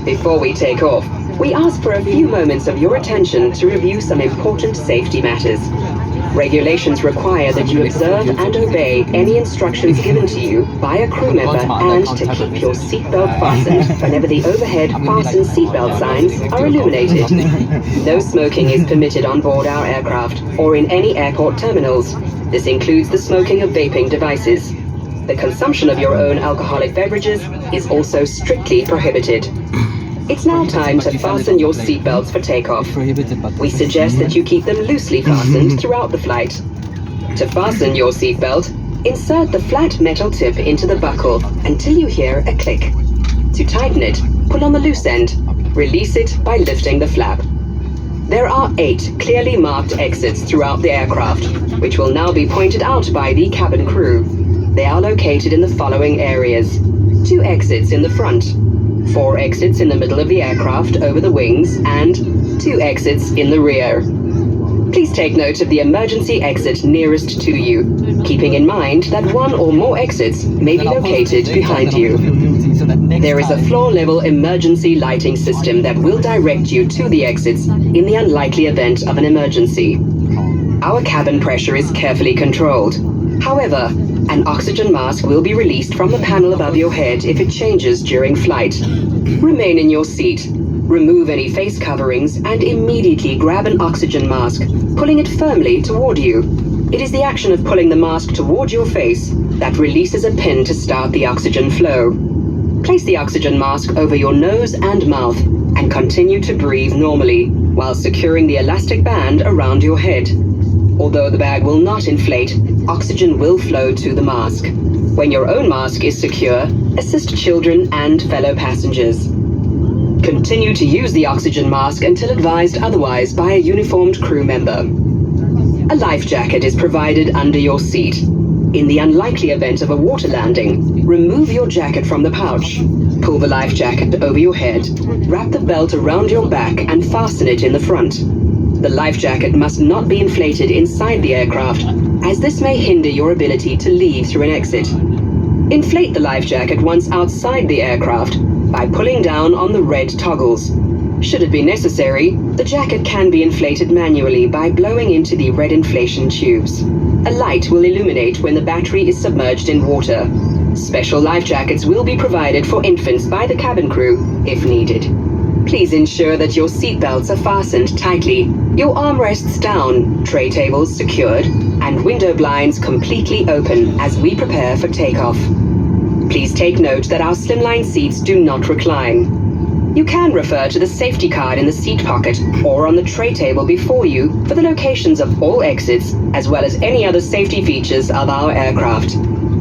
Before we take off, we ask for a few moments of your attention to review some important safety matters. Regulations require that you observe and obey any instructions given to you by a crew member and to keep your seatbelt fastened whenever the overhead fasten seatbelt signs are illuminated. No smoking is permitted on board our aircraft or in any airport terminals. This includes the smoking of vaping devices. The consumption of your own alcoholic beverages is also strictly prohibited. It's now time to fasten your seatbelts for takeoff. We suggest that you keep them loosely fastened throughout the flight. To fasten your seatbelt, insert the flat metal tip into the buckle until you hear a click. To tighten it, pull on the loose end. Release it by lifting the flap. There are 8 clearly marked exits throughout the aircraft, which will now be pointed out by the cabin crew. They are located in the following areas: 2 exits in the front, 4 exits in the middle of the aircraft over the wings, and 2 exits in the rear. Please take note of the emergency exit nearest to you, keeping in mind that 1 or more exits may be located behind you. There is a floor-level emergency lighting system that will direct you to the exits in the unlikely event of an emergency. Our cabin pressure is carefully controlled. However, an oxygen mask will be released from the panel above your head if it changes during flight. Remain in your seat. Remove any face coverings and immediately grab an oxygen mask, pulling it firmly toward you. It is the action of pulling the mask toward your face that releases a pin to start the oxygen flow. Place the oxygen mask over your nose and mouth and continue to breathe normally while securing the elastic band around your head. Although the bag will not inflate, oxygen will flow to the mask. When your own mask is secure, assist children and fellow passengers. Continue to use the oxygen mask until advised otherwise by a uniformed crew member. A life jacket is provided under your seat. In the unlikely event of a water landing, remove your jacket from the pouch. Pull the life jacket over your head, wrap the belt around your back and fasten it in the front. The life jacket must not be inflated inside the aircraft, as this may hinder your ability to leave through an exit. Inflate the life jacket once outside the aircraft by pulling down on the red toggles. Should it be necessary, the jacket can be inflated manually by blowing into the red inflation tubes. A light will illuminate when the battery is submerged in water. Special life jackets will be provided for infants by the cabin crew if needed. Please ensure that your seatbelts are fastened tightly, your armrests down, tray tables secured, and window blinds completely open as we prepare for takeoff. Please take note that our slimline seats do not recline. You can refer to the safety card in the seat pocket or on the tray table before you for the locations of all exits, as well as any other safety features of our aircraft.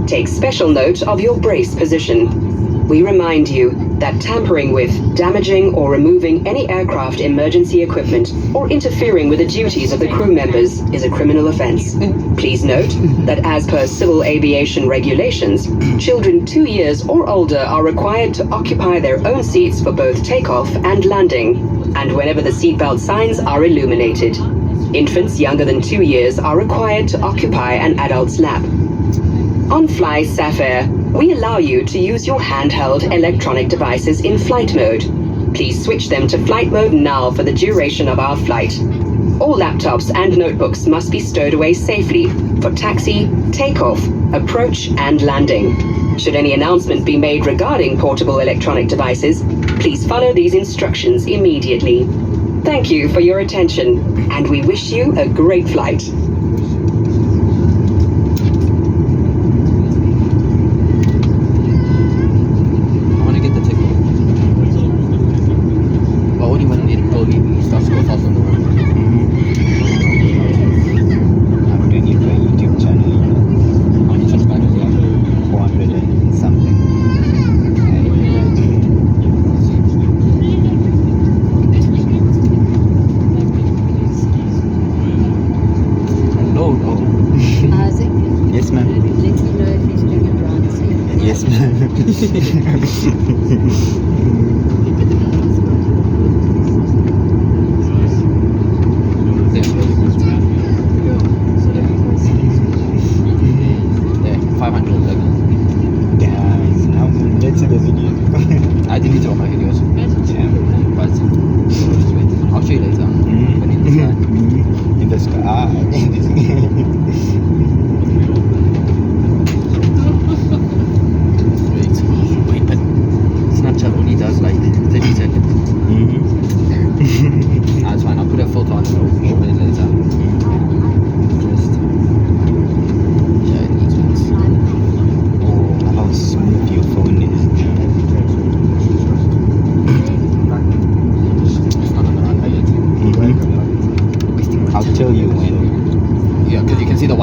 Take special note of your brace position. We remind you that tampering with, damaging, or removing any aircraft emergency equipment or interfering with the duties of the crew members is a criminal offense. Please note that as per civil aviation regulations, children 2 years or older are required to occupy their own seats for both takeoff and landing, and whenever the seatbelt signs are illuminated. Infants younger than 2 years are required to occupy an adult's lap. On FlySafAir, we allow you to use your handheld electronic devices in flight mode. Please switch them to flight mode now for the duration of our flight. All laptops and notebooks must be stowed away safely for taxi, takeoff, approach, and landing. Should any announcement be made regarding portable electronic devices, please follow these instructions immediately. Thank you for your attention, and we wish you a great flight.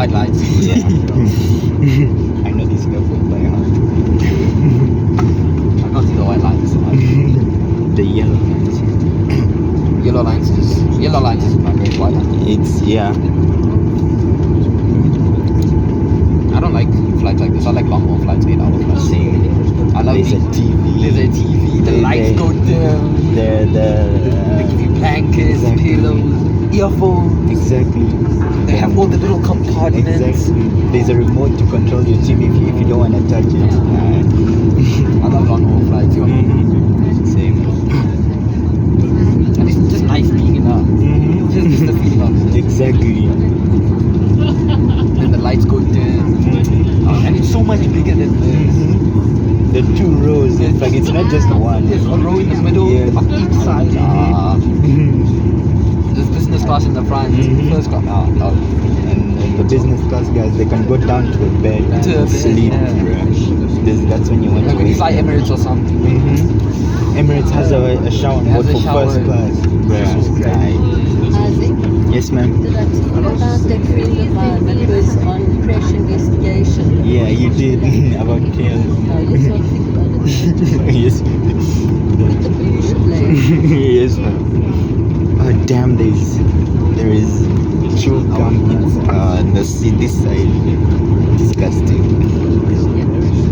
white lights. Yeah. I know this airport by heart. I can't see the white lines. The yellow lines. Yellow lines is my main white line. It's I don't like flights like this. I like long haul flights, 8 hour flights. same. I love There's a the- TV. There's a TV, the lights go dim. They They give you blankets, exactly. pillows, earphones. Exactly. They have all the little compartments. Exactly. There's a remote to control your TV if you don't want to touch it. I love long haul flights. Yo. Same. And it's just nice being in a. Just the feeling of it. Exactly. And the lights go dim. And it's so much bigger than this. The 2 rows. It's like it's not just one. There's a row in the middle Yeah. of each side. There's business class in the front. First class. And the business class guys, they can go down to a bed To a and bed, sleep. yeah. That's when you want Like to when you wake fly up. Emirates or something. Emirates has a shower on Has board a for shower. first class. Yes, ma'am. Did I tell you about that friend of mine that was on crash investigation? Yeah, you did about tails. No, let's not think about it. Yes. With the pollution lady. Yes, ma'am. Oh damn, there is chewing gum in the seat this side. Disgusting.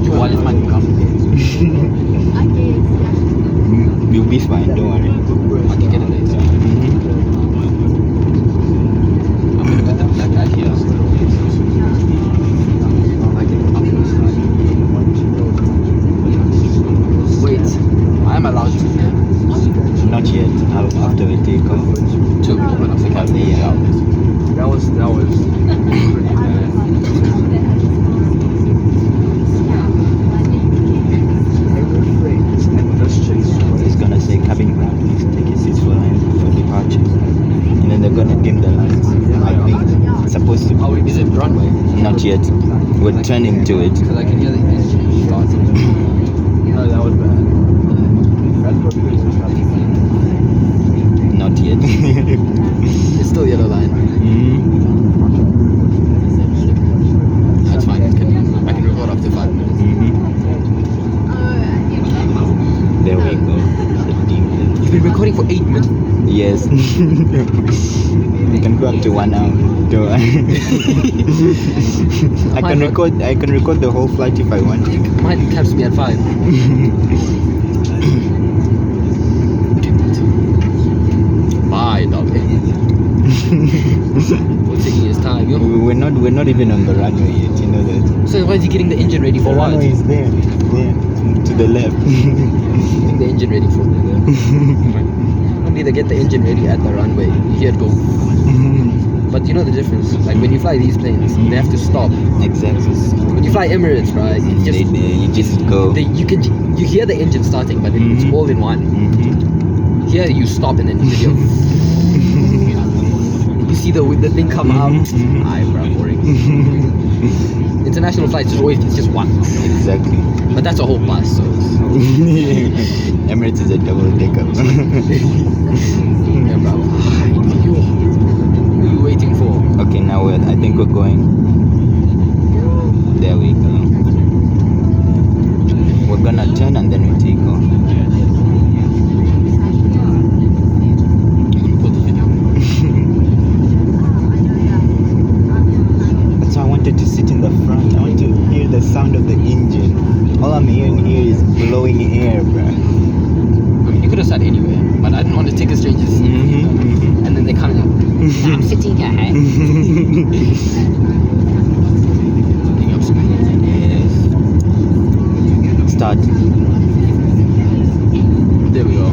You want it might come. You'll be fine, don't worry. I can get it later. I'm gonna put the black guy here. Wait, I'm allowed to. Not yet. After we take off. To open up the cabin. Yeah. That was pretty bad. It's gonna say cabin ground, please take your seats for departure. And then they're gonna dim the lights. I think it's supposed to be. Oh, is it runway? Not yet. We're turning to it. Because I can hear the engine starting. No, that was bad. Not yet. It's still yellow line. That's fine. I can record up to 5 minutes. There we go. The dim. You've been recording for 8 minutes. Yes. We can go up to 1 hour. Don't worry. I can record the whole flight if I want to. Mine caps me at 5. Bye, dog. We're taking his time, yo. We're not even on the runway yet, you know that. So why is he getting the engine ready for The what? runway is there, to the left. Getting the engine ready for don't need to get the engine ready at the runway. You hear it go. But you know the difference. Like when you fly these planes, they have to stop. Exactly. When you fly Emirates, right? You just go. You hear the engine starting, but it's all in one. Here you stop and then you hear. You see the thing come out. Aye, bro, boring. International flights it's just one. Exactly. But that's a whole bus, so. Emirates is a double decker. Yeah, bro. Who are you waiting for? Okay, now I think we're going. There we go. We're gonna turn and then we take off. Put the video. That's why I wanted to sit in the front. I want to hear the sound of the engine. All I'm hearing here is blowing air, bruh. I mean, you could have sat anywhere, but I didn't want to take a stranger's seat. And then they come in. I'm sitting here. Picking up speed. Yes. Start. There we go.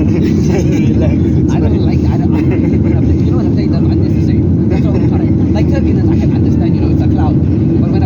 Relax. I don't like. You know what I'm saying? That's unnecessary. That's all I'm trying. Like turbulence, I can understand. You know, it's a cloud. But when